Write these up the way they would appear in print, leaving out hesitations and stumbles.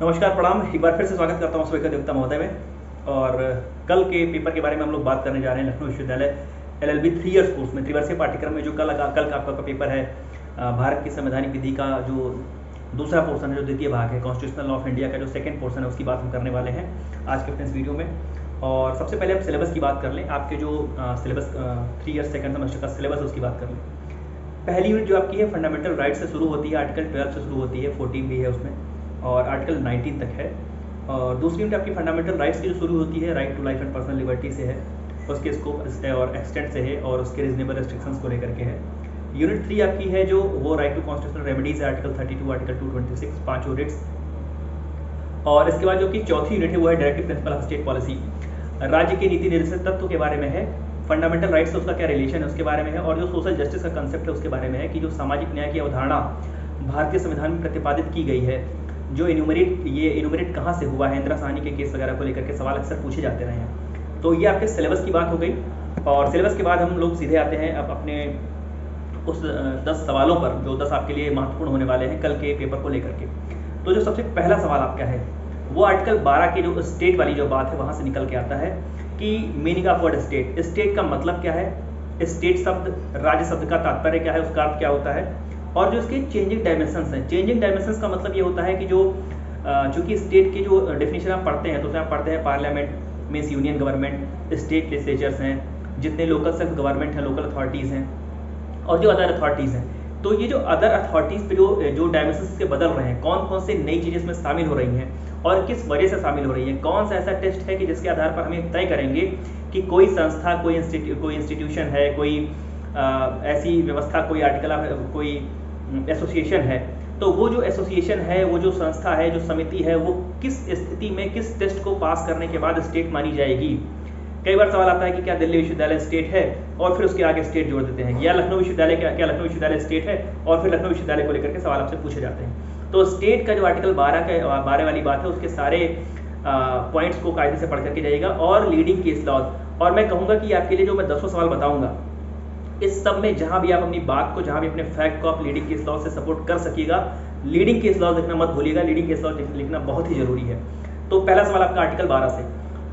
नमस्कार, प्रणाम। एक बार फिर से स्वागत करता हूँ स्पीकर देवता महोदय में। और कल के पेपर के बारे में हम लोग बात करने जा रहे हैं। लखनऊ विश्वविद्यालय LLB 3 ईयर्स कोर्स में त्रिवर्षीय पाठ्यक्रम में जो कल का आपका पेपर है, भारत की संवैधानिक विधि का जो दूसरा पोर्सन है, जो द्वितीय भाग है, कॉन्स्टिट्यूशनल लॉ ऑफ इंडिया का जो सेकंड पोर्सन है, उसकी बात हम करने वाले हैं आज के अपने इस वीडियो में। और सबसे पहले हम सिलेबस की बात कर लें। आपके जो सिलेबस 3 ईयर्स सेकंड सेमेस्टर का सिलेबस है उसकी बात कर लें। पहली यूनिट जो आपकी है फंडामेंटल राइट से शुरू होती है, आर्टिकल 12 से शुरू होती है, 14 भी है उसमें और आर्टिकल 19 तक है। और दूसरी यूनिट आपकी फंडामेंटल राइट्स की जो शुरू होती है, right to life and personal liberty से है, उसके स्कोप और एक्सटेंट से है और उसके रीजनेबल रेस्ट्रिक्शंस को लेकर के है। यूनिट 3 आपकी है जो वो राइट टू कॉन्स्टिट्यूशनल रेमेडीज है, आर्टिकल 32, आर्टिकल 226, 5 यूनिट्स। और इसके बाद जो कि चौथी यूनिट है वो है directive principle of state policy, राज्य के नीति निर्देशक तत्व के बारे में है। फंडामेंटल राइट्स से उसका क्या रिलेशन है उसके बारे में है। और जो सोशल जस्टिस का कंसेप्ट है उसके बारे में है कि जो सामाजिक न्याय की अवधारणा भारतीय संविधान में प्रतिपादित की गई है, जो इनुमरेट कहाँ से हुआ है, इंदिरा साहनी के केस वगैरह को लेकर के सवाल अक्सर पूछे जाते रहे हैं। तो ये आपके सिलेबस की बात हो गई। और सिलेबस के बाद हम लोग सीधे आते हैं अब अपने उस 10 सवालों पर जो 10 आपके लिए महत्वपूर्ण होने वाले हैं कल के पेपर को लेकर के। तो जो सबसे पहला सवाल आपका है वो आर्टिकल 12 के जो स्टेट वाली जो बात है वहाँ से निकल के आता है कि meaning of word state, state का मतलब क्या है, स्टेट शब्द राज्य शब्द का तात्पर्य क्या है, उसका अर्थ क्या होता है, और जो इसके चेंजिंग डायमेंशंस हैं। चेंजिंग डायमेंशंस का मतलब ये होता है कि जो चूंकि स्टेट की जो डेफिनेशन आप पढ़ते हैं तो उसमें आप पढ़ते हैं parliament means union government, state legislatures हैं, जितने लोकल सेल्फ गवर्नमेंट हैं, लोकल अथॉरिटीज़ हैं, और जो अदर अथॉरिटीज़ हैं। तो ये जो अदर अथॉरिटीज़ पे जो डायमेंशंस के बदल रहे हैं, कौन कौन से नई चीज़ें इसमें शामिल हो रही हैं और किस वजह से शामिल हो रही है, कौन सा ऐसा टेस्ट है कि जिसके आधार पर हम तय करेंगे कि कोई संस्था, कोई इंस्टीट्यूशन है, कोई ऐसी व्यवस्था, कोई आर्टिकल, कोई एसोसिएशन है, तो वो जो एसोसिएशन है, वो जो संस्था है, जो समिति है, वो किस स्थिति में किस टेस्ट को पास करने के बाद स्टेट मानी जाएगी। कई बार सवाल आता है कि क्या दिल्ली विश्वविद्यालय स्टेट है, और फिर उसके आगे स्टेट जोड़ देते हैं, या लखनऊ विश्वविद्यालय क्या लखनऊ विश्वविद्यालय स्टेट है, और फिर लखनऊ विश्वविद्यालय को लेकर के सवाल आपसे पूछे जाते हैं। तो स्टेट का जो आर्टिकल 12 वाली बात है उसके सारे पॉइंट्स को कायदे से पढ़ करके जाइएगा। और लीडिंग केस लॉज, और मैं कहूँगा कि आपके लिए जो मैं 10 सवाल बताऊंगा इस सब में जहां भी आप अपनी बात को, जहां भी अपने फैक्ट को आप लीडिंग केस लॉ से सपोर्ट कर सकिएगा, लीडिंग केस लॉ लिखना मत भूलिएगा। लीडिंग केस लॉ लिखना बहुत ही जरूरी है। तो पहला सवाल आपका आर्टिकल 12 से।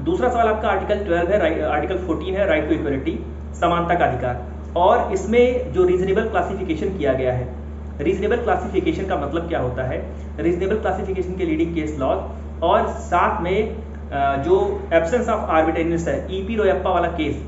दूसरा सवाल आपका आर्टिकल 12 है, आर्टिकल 14 है, राइट टू इक्वलिटी, समानता का अधिकार। और इसमें जो रीजनेबल क्लासिफिकेशन किया गया है, रीजनेबल क्लासिफिकेशन का मतलब क्या होता है, रीजनेबल क्लासिफिकेशन के लीडिंग केस लॉ, और साथ में जो एब्सेंस ऑफ आर्बिट्रेरीनेस है, ईपी रोयप्पा वाला केस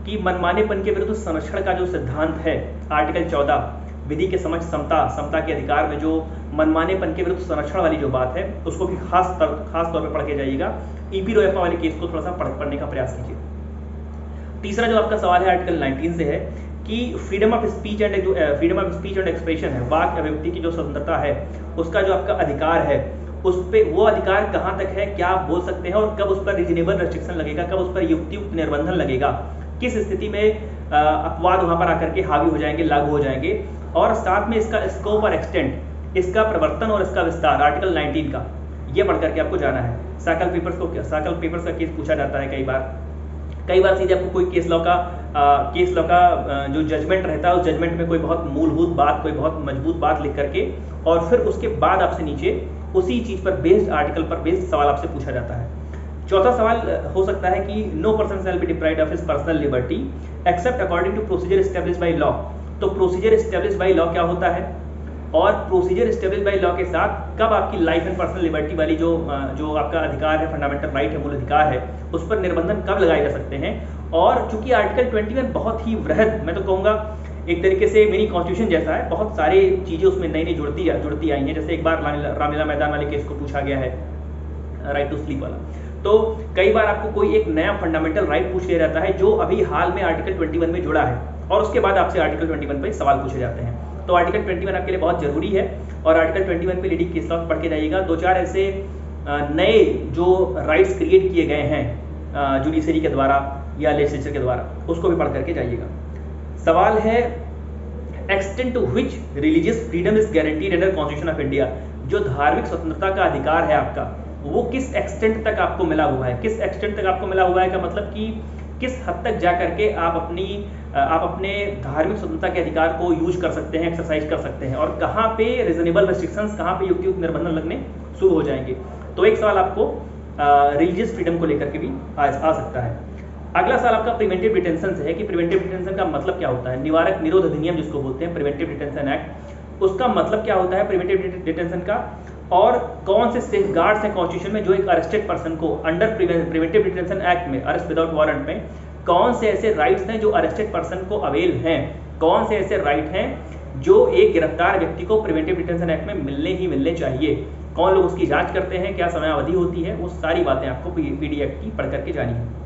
कि मनमानेपन के विरुद्ध संरक्षण का जो सिद्धांत है, आर्टिकल 14 विधि के समक्ष समता के अधिकार में जो मनमानेपन के विरुद्ध संरक्षण वाली जो बात है, उसको भी खास तौर पर पढ़ के जाइएगा। ईपी रोयप्पा वाले केस को थोड़ा सा पढ़ने का प्रयास कीजिए। तीसरा जो आपका सवाल है आर्टिकल 19 से है कि freedom of speech and expression है, वाक अभिव्यक्ति की जो स्वतंत्रता है, उसका जो आपका अधिकार है, उस पे वो अधिकार कहाँ तक है, क्या आप बोल सकते हैं, और कब उस पर रीजनेबल रेस्ट्रिक्शन लगेगा, कब उस पर युक्तियुक्त निर्बंधन लगेगा, किस स्थिति में अपवाद वहां पर आकर के हावी हो जाएंगे, लागू हो जाएंगे। और साथ में इसका स्कोप और एक्सटेंट, इसका प्रवर्तन और इसका विस्तार, आर्टिकल 19 का, ये पढ़ करके आपको जाना है। साइकिल पेपर्स का केस पूछा जाता है कई बार सीधे आपको कोई केस लॉ का जो जजमेंट रहता है, उस जजमेंट में कोई बहुत मूलभूत बात, कोई बहुत मजबूत बात लिख करके, और फिर उसके बाद आपसे नीचे उसी चीज पर बेस्ड, आर्टिकल पर बेस्ड सवाल आपसे पूछा जाता है। चौथा सवाल हो सकता है कि no person shall be deprived of his personal liberty except according to procedure established by law. तो प्रोसीजर एस्टैब्लिश्ड बाय लॉ क्या होता है, और प्रोसीजर एस्टैब्लिश्ड बाय लॉ के साथ कब आपकी लाइफ एंड पर्सनल लिबर्टी वाली जो आपका अधिकार है, फंडामेंटल राइट है, मूल अधिकार है, उस पर निर्बंधन कब लगाए जा सकते हैं। और चूंकि आर्टिकल 21 बहुत ही वृहद, मैं तो कहूँगा एक तरीके से मिनी कॉन्स्टिट्यूशन जैसा है, बहुत सारी चीजें उसमें नई जुड़ती आई हैं। जैसे एक बार रामलीला मैदान वाले केस को पूछा गया है, राइट टू स्लीप वाला। तो कई बार आपको कोई एक नया फंडामेंटल राइट पूछ लिया जाता है जो अभी हाल में आर्टिकल 21 में जुड़ा है, और उसके बाद आपसे आर्टिकल 21 पे सवाल पूछे जाते हैं। तो आर्टिकल 21 आपके लिए बहुत जरूरी है, और आर्टिकल 21 पे लीडिंग केस लॉ पढ़ के जाइएगा। 2-4 ऐसे नए जो राइट्स क्रिएट किए गए हैं जुडिशरी के द्वारा या लेजिस्लेचर के द्वारा, उसको भी पढ़ करके जाइएगा। सवाल है extent to which religious freedom is guaranteed under constitution of India. जो धार्मिक स्वतंत्रता का अधिकार है आपका, वो किस एक्सटेंट तक आपको मिला हुआ है, किस एक्सटेंट तक आपको मिला हुआ है का मतलब कि किस हद तक जा करके आप अपने धार्मिक स्वतंत्रता के अधिकार को यूज कर सकते हैं, एक्सरसाइज कर सकते हैं, और कहाँ पे रीजनेबल रेस्ट्रिक्शंस, कहाँ पे युक्तियुक्त निर्बंधन लगने शुरू हो जाएंगे। तो एक सवाल आपको रिलीजियस फ्रीडम को लेकर के भी आ सकता है। अगला सवाल आपका प्रिवेंटिव डिटेंशन से है कि प्रिवेंटिव डिटेंशन का मतलब क्या होता है। निवारक निरोध अधिनियम जिसको बोलते हैं, प्रिवेंटिव डिटेंशन एक्ट, उसका मतलब क्या होता है प्रिवेंटिव डिटेंशन का, और कौन से सेफगार्ड्स हैं कॉन्स्टिट्यूशन में जो एक अरेस्टेड पर्सन को अंडर प्रिवेंटिव डिटेंशन एक्ट में, अरेस्ट विदाउट वारंट में, कौन से ऐसे राइट्स हैं जो अरेस्टेड पर्सन को अवेल हैं, कौन से ऐसे राइट हैं जो एक गिरफ्तार व्यक्ति को प्रिवेंटिव डिटेंशन एक्ट में मिलने ही मिलने चाहिए, कौन लोग उसकी जांच करते हैं, क्या समयावधि होती है, वो सारी बातें आपको पीडी एक्ट की पढ़ करके जानी है।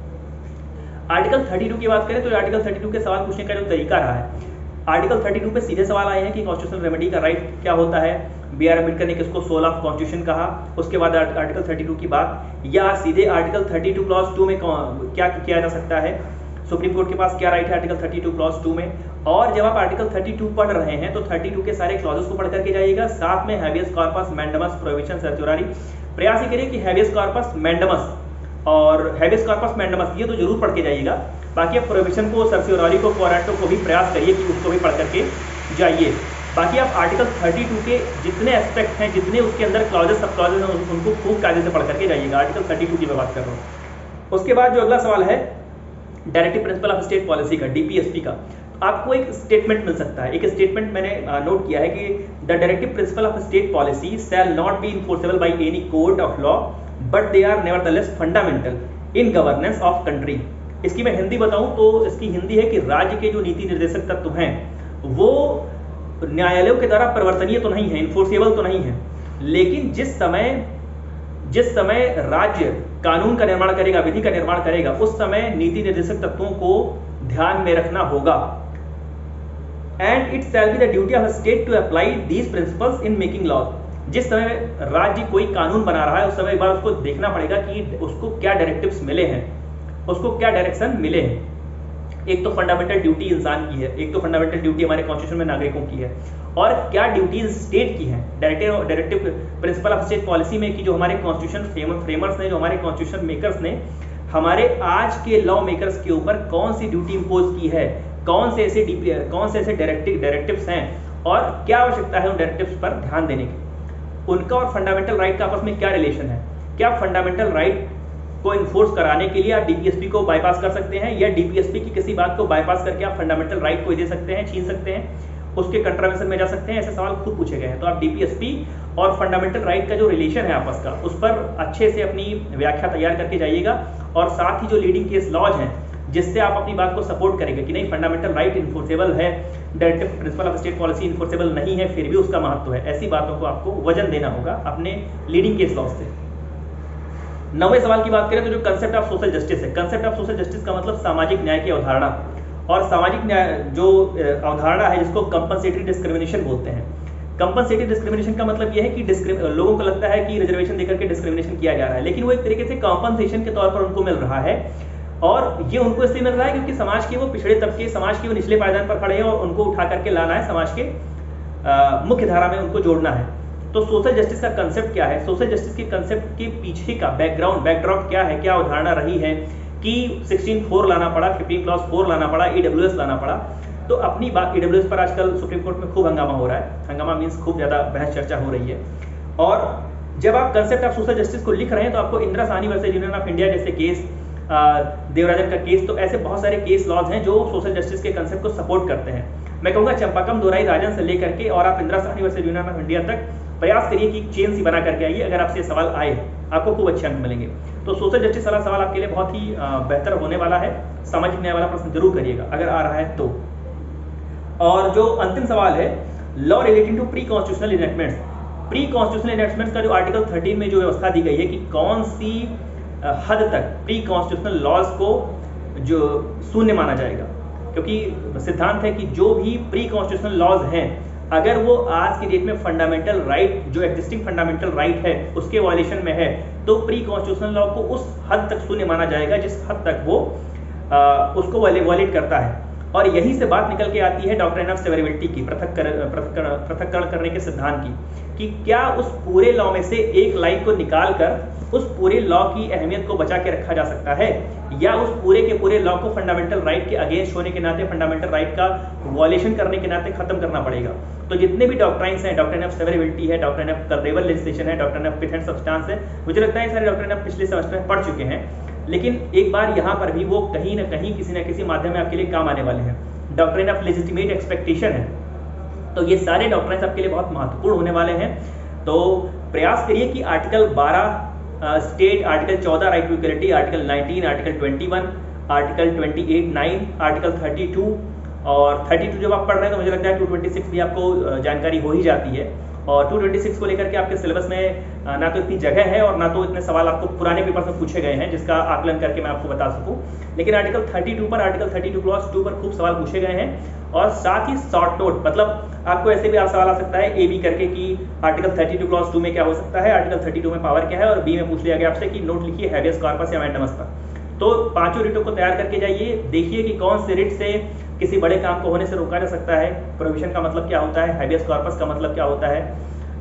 आर्टिकल 32 की बात करें तो आर्टिकल 32 के सवाल पूछने का जो तरीका रहा है, आर्टिकल 32 पे सीधे सवाल आए हैं कि कॉन्स्टिट्यूशनल रेमेडी का राइट क्या होता है, बी.आर. अम्बेडकर ने किसको सोल ऑफ कॉन्स्टिट्यूशन कहा, उसके बाद आर्टिकल 32 की बात, या सीधे आर्टिकल 32 क्लॉज 2 में क्या किया जा सकता है, सुप्रीम कोर्ट के पास क्या राइट है आर्टिकल 32 क्लॉज 2 में। और जब आप आर्टिकल 32 पढ़ रहे हैं तो 32 के सारे क्लॉजेस को पढ़ करके जाइएगा, साथ में हैबियस कॉर्पस, मैंडेमस, प्रोहिबिशन, सर्चुरारी। प्रयास ही करिए कि हैबियस कॉर्पस, मैंडेमस और हैबियस कॉर्पस, मैंडेमस ये तो जरूर पढ़ के जाइएगा। बाकी आप प्रोहिबिशन को, सर्चुरारी को, कोराटो को भी प्रयास करिए कि उसको भी पढ़ करके जाइए। बाकी आप आर्टिकल 32 के जितने एस्पेक्ट हैं, जितने उसके अंदर क्लॉजेस, सब क्लॉजेस हैं, उनको खूब कायदे से पढ़ करके जाइएगा। आर्टिकल 32 की मैं बात कर रहा हूँ। उसके बाद जो अगला सवाल है directive principle of state policy का, डीपीएसपी का, आपको एक स्टेटमेंट मिल सकता है। एक स्टेटमेंट मैंने नोट किया है कि the directive principle of state policy shall not be enforceable by any court of law but they are nevertheless fundamental in governance of country. इसकी मैं हिंदी बताऊं तो इसकी हिंदी है कि राज्य के जो नीति निर्देशक तत्व हैं वो न्यायालयों के द्वारा परिवर्तनीय तो नहीं है, इन्फोर्सेबल तो नहीं है, लेकिन जिस समय राज्य कानून का निर्माण करेगा, विधि का निर्माण करेगा, उस समय नीति निर्देशक तत्वों को ध्यान में रखना होगा। And it shall be the duty of state to apply these principles in making laws. जिस समय राज्य कोई कानून बना रहा है उस समय एक बार उसको देखना पड़ेगा कि उसको क्या डायरेक्टिव्स मिले हैं, उसको क्या डायरेक्शन मिले हैं। एक तो फंडामेंटल ड्यूटी इंसान की है, एक तो फंडामेंटल ड्यूटी हमारे कॉन्स्टिट्यूशन में नागरिकों की है, और क्या ड्यूटीज स्टेट की हैं। Directive principle of state policy में कि जो हमारे कॉन्स्टिट्यूशन फ्रेमर्स ने, जो हमारे कॉन्स्टिट्यूशन मेकर्स ने हमारे आज के लॉ मेकर्स के ऊपर कौन सी ड्यूटी इंपोज की है, कौन से ऐसे डायरेक्टिव्स हैं और क्या आवश्यकता है उन डायरेक्टिव्स पर ध्यान देने की। उनका और फंडामेंटल राइट का आपस में क्या रिलेशन है, क्या फंडामेंटल राइट को इन्फोर्स कराने के लिए आप डीपीएसपी को बाईपास कर सकते हैं, या डीपीएसपी की किसी बात को बाईपास करके आप फंडामेंटल राइट को दे सकते हैं, छीन सकते हैं, उसके कंट्रावेंशन में जा सकते हैं। ऐसे सवाल खुद पूछे गए हैं। तो आप डीपीएसपी और फंडामेंटल राइट का जो रिलेशन है आपस का, उस पर अच्छे से अपनी व्याख्या तैयार करके जाइएगा, और साथ ही जो लीडिंग केस लॉज हैं जिससे आप अपनी बात को सपोर्ट करेंगे कि नहीं फंडामेंटल राइट इन्फोर्सेबल है, directive principle of state policy enforceable नहीं है, फिर भी उसका महत्व है, ऐसी बातों को आपको वजन देना होगा अपने लीडिंग केस लॉज से। 9वें सवाल की बात करें तो जो कंसेप्ट ऑफ सोशल जस्टिस है, कंसेप्ट ऑफ सोशल जस्टिस का मतलब सामाजिक न्याय की अवधारणा, और सामाजिक न्याय जो अवधारणा है जिसको कंपनसेटरी डिस्क्रिमिनेशन बोलते हैं। कंपनसेटरी डिस्क्रिमिनेशन का मतलब यह है कि लोगों को लगता है कि रिजर्वेशन देकर के डिस्क्रिमिनेशन किया जा रहा है, लेकिन वो एक तरीके से कॉम्पनसेशन के तौर पर उनको मिल रहा है, और ये उनको इसलिए मिल रहा है क्योंकि समाज के वो पिछड़े तबके, समाज के वो निचले पायदान पर खड़े हैं और उनको उठा करके लाना है, समाज के मुख्य धारा में उनको जोड़ना है। तो सोशल जस्टिस का कंसेप्ट क्या है, सोशल जस्टिस के कंसेप्ट के पीछे का बैकड्रॉप क्या है, क्या अवधारणा रही है कि 16(4) लाना पड़ा, 15 क्लॉज 4 लाना पड़ा, ईडब्ल्यूएस लाना पड़ा। तो अपनी बात ईडब्ल्यूएस पर आजकल सुप्रीम कोर्ट में खूब हंगामा हो रहा है, हंगामा मीन्स खूब ज्यादा बहस चर्चा हो रही है। और जब आप कंसेप्ट ऑफ सोशल जस्टिस को लिख रहे हैं तो आपको Indira Sahni versus union of India जैसे केस, देवराजन का केस, तो ऐसे बहुत सारे केस लॉज हैं जो सोशल जस्टिस के कंसेप्ट को सपोर्ट करते हैं। मैं कहूँगा चंपाकम दोराई राजन से लेकर के और आप Indira Sahni versus union of India तक प्रयास करिए कि चेन सी बना करके आइए। अगर आपसे सवाल आए आपको खूब अच्छे अंक मिलेंगे। तो सोशल जस्टिस वाला सवाल आपके लिए बहुत ही बेहतर होने वाला है। सामाजिक न्याय वाला प्रश्न जरूर करिएगा अगर आ रहा है तो। और जो अंतिम सवाल है, law relating to pre constitutional enactments. Pre constitutional enactments का जो आर्टिकल 13 में जो व्यवस्था दी गई है कि कौन सी हद तक प्री कॉन्स्टिट्यूशनल लॉज को जो शून्य माना जाएगा, क्योंकि सिद्धांत है कि जो भी प्री कॉन्स्टिट्यूशनल लॉज हैं अगर वो आज की डेट में फंडामेंटल राइट, जो एग्जिस्टिंग फंडामेंटल राइट है उसके वायलेशन में है, तो प्री कॉन्स्टिट्यूशनल लॉ को उस हद तक शून्य माना जाएगा जिस हद तक वो उसको वायलेट करता है। और यहीं से बात निकल के आती है डॉक्ट्रिन ऑफ सेवरेबिलिटी की, पृथक्करण करने के सिद्धांत की, कि क्या उस पूरे लॉ में से एक लाइन को निकाल कर उस पूरे लॉ की अहमियत को बचा के रखा जा सकता है, या उस पूरे के पूरे लॉ को फंडामेंटल राइट के अगेंस्ट होने के नाते, फंडामेंटल राइट का वॉयलेशन करने के नाते खत्म करना पड़ेगा। तो जितने भी डॉक्ट्राइंस हैं, डॉक्ट्राइन ऑफ सेवरेबिलिटी है, डॉक्ट्राइन ऑफ कल्पेबल लेजिस्लेशन है, doctrine of fit and substance है, मुझे लगता है सारे डॉक्ट्राइन आप पिछले सेमेस्टर में पढ़ चुके हैं, लेकिन एक बार यहाँ पर भी वो कहीं ना कहीं किसी न किसी माध्यम में आपके लिए काम आने वाले हैं। डॉक्ट्राइन ऑफ लेजिटिमेट एक्सपेक्टेशन है, तो ये सारे डॉक्ट्राइन्स आपके लिए बहुत महत्वपूर्ण होने वाले हैं। तो प्रयास करिए कि article 12 state, article 14 right to equality, article 19, article 21, article 28, 9, article 32 और 32 जब आप पढ़ रहे हैं तो मुझे लगता है 226 भी आपको जानकारी हो ही जाती है। और 226 को लेकर के आपके सिलेबस में ना तो इतनी जगह है और ना तो इतने सवाल आपको पुराने पेपर में पूछे गए हैं जिसका आकलन करके मैं आपको बता सकूं। लेकिन आर्टिकल 32 पर, आर्टिकल 32 क्लॉज 2 पर खूब सवाल पूछे गए हैं और साथ ही शॉर्ट नोट, मतलब आपको ऐसे भी आप सवाल आ सकता है ए बी करके कि आर्टिकल 32 क्लॉज 2 में क्या हो सकता है, आर्टिकल 32 में पावर क्या है, और बी में पूछ लिया गया आपसे कि नोट लिखिए हैबियस कॉर्पस या मैंडेमस पर। तो पांचों रिटों को तैयार करके जाइए, देखिए कि कौन से रिट से किसी बड़े काम को होने से रोका जा सकता है, प्रोविजन का मतलब क्या होता है, हैबियस कॉर्पस का मतलब क्या होता है,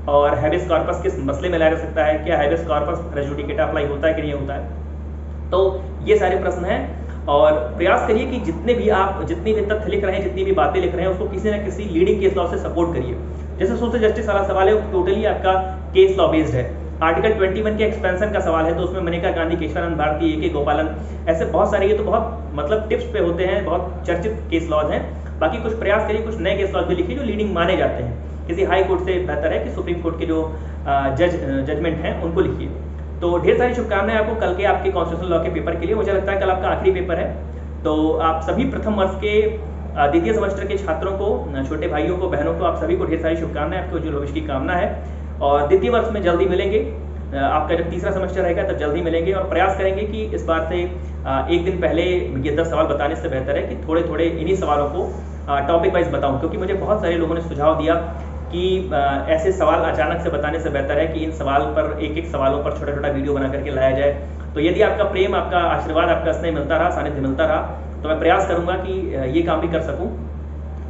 और हैबियस कॉर्पस किस मसले में लाया जा सकता है, क्या habeas corpus res judicata apply होता है कि नहीं होता है। तो ये सारे प्रश्न हैं और प्रयास करिए कि जितनी भी तथ्य लिख रहे हैं, जितनी भी बातें लिख रहे हैं, उसको किसी न किसी लीडिंग केस लॉ से सपोर्ट करिए। जैसे सोशल जस्टिस वाला सवाल है वो टोटली आपका केस लॉ बेस्ड है। आर्टिकल 21 के एक्सपेंशन का सवाल है तो उसमें मनिका गांधी, केशवानंद भारती, ए के गोपालन, ऐसे बहुत सारे, ये तो बहुत मतलब टिप्स पे होते हैं, बहुत चर्चित केस लॉज हैं। बाकी कुछ प्रयास करिए, कुछ नए केस लॉज भी लिखिए जो लीडिंग माने जाते हैं। किसी हाई कोर्ट से बेहतर है कि सुप्रीम कोर्ट के जो जजमेंट हैं उनको लिखिए। तो ढेर सारी शुभकामनाएं आपको कल के आपके कॉन्स्टिट्यूशनल लॉ के पेपर के लिए। मुझे लगता है कल आपका आखिरी पेपर है, तो आप सभी प्रथम वर्ष के द्वितीय सेमेस्टर के छात्रों को, छोटे भाइयों को, बहनों को, आप सभी को ढेर सारी शुभकामनाएं, आपको जो भविष्य की कामना है। और द्वितीय वर्ष में जल्दी मिलेंगे, आपका जब तीसरा सेमेस्टर रहेगा तब जल्दी मिलेंगे और प्रयास करेंगे कि इस बार से एक दिन पहले ये 10 सवाल बताने से बेहतर है कि थोड़े थोड़े इन्हीं सवालों को टॉपिक वाइज बताऊं, क्योंकि मुझे बहुत सारे लोगों ने सुझाव दिया कि ऐसे सवाल अचानक से बताने से बेहतर है कि इन सवाल पर, एक एक सवालों पर छोटा छोटा वीडियो बना करके लाया जाए। तो यदि आपका प्रेम, आपका आशीर्वाद, आपका स्नेह मिलता रहा, सानिध्य मिलता रहा, तो मैं प्रयास करूंगा कि ये काम भी कर सकूं।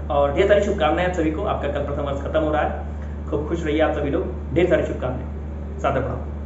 और ढेर सारी शुभकामनाएं आप सभी को। आपका कल प्रथम वर्ष खत्म हो रहा है, खूब खुश रहिए आप सभी लोग। ढेर सारी शुभकामनाएं, सादर प्रणाम।